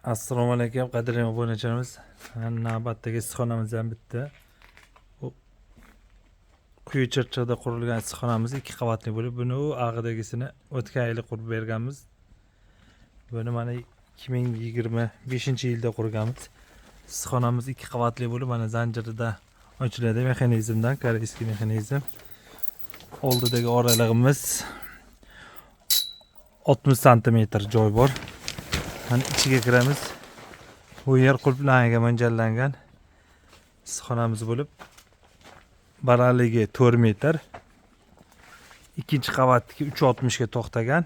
Assalomu alaykum qadrli obunachilarimiz. Navbatdagi issiqxonamiz ham bitti. Bu Quyi Chirchiqda qurilgan issiqxonamiz 2 qavatli bo'lib, buni ag'idagisini o'tgan yili qurib berganmiz. Buni mana 2025-yilda qurganmiz. Issiqxonamiz 2 qavatli bo'lib, mana zanjirida ochiladi mexanizmdan, koreyskiy mexanizm. Oldidagi oralig'imiz 60 sm joy bor. Hani ichiga kiramiz. Bu yer qulflarga mo'ljallangan issiqxonamiz bo'lib, balandligi 4 metr. Ikkinchi qavatdagi 360 ga to'xtagan.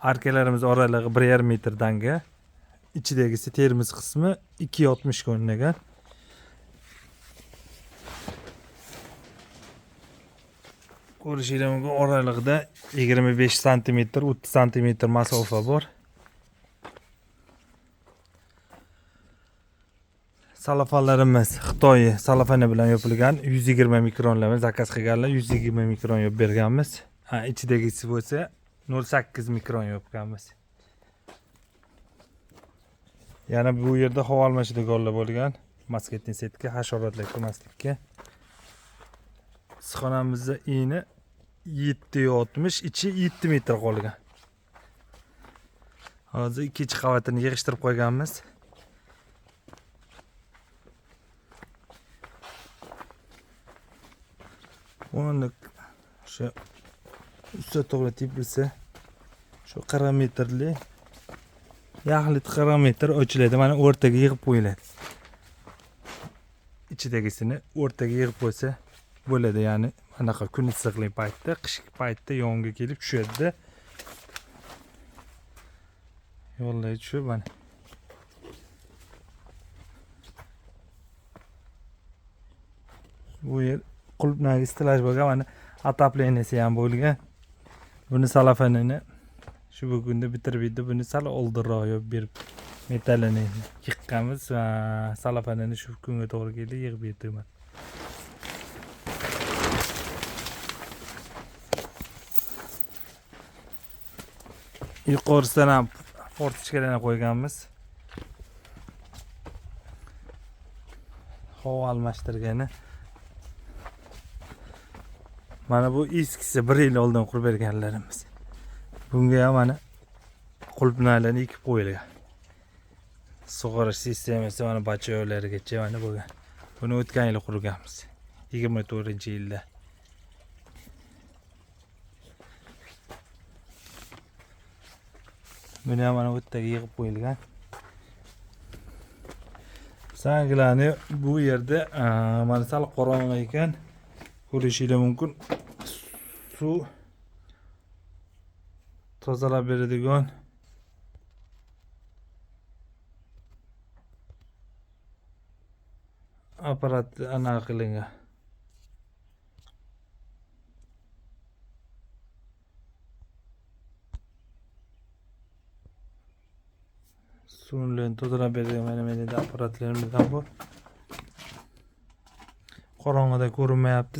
Arkalarimiz oralig'i 1,5 metrdanga. Ichidagisi termiz qismi 260 ga o'rnagan. Ko'rishingiz mumkin, oralig'ida 25 sm, 30 sm masofa bor. Salafanlarimiz Xitoy salafani bilan yopilgan, 120 mikronlarni zakaz qilganlar, 120 mikron yopib berganmiz. Ichidagisi bo'lsa 0,8 mikron yopganmiz. Yana bu yerda havo almashadiganlar bo'lgan, masketning setka, hasharotlar kirmaslikka. Issiqxonamizda eni 760, ichi 7 metr qolgan. Hozir ikkinchi qavatini yig'ishtirib qo'yganmiz. Uni shu usta to'g'ri tepilsa, shu 40 metrli yaxlit 40 metr ochiladi. Mana o'rtaga yig'ib qo'yiladi. Ichidagisini o'rtaga yig'ib qo'ysa bo'ladi. Ya'ni anaqa kun issiqli paytda, qish paytda yonga kelib tushadi. Yo'llar tushib mana. Bu yer qulflarga istilaj bo'lgan, mana atapleniyasi ham bo'lgan. Buni salafanini shu bugunda bitirib edi. Buni sal oldinroq yopib berib metallini yiqqanmiz va salafanini shu kunga to'g'ri keldi, yig'ib berdim. Yuqorisidan ham fortichkalarni qo'yganmiz. Havo almashtirgani. Mana bu eskisi 1 yil oldin qurib berganlarimiz. Bunga ham mana qulflarni ekib qo'yilgan. Sug'orish sistemasi mana bachoyo'larigacha mana bo'lgan. Buni o'tgan yil qurganmiz. 24-yilda. Buni ham mana o'tdagi yig'ib qo'yilgan. Sanglarni bu yerda mana sal qorong'i ekan, ko'rishingiz mumkin. Suv tozalab beradigan apparat anaqa qilingan. Suvni tozalab beradigan mana apparatlarimiz ham bor. Qorong'ida ko'rinmayapti.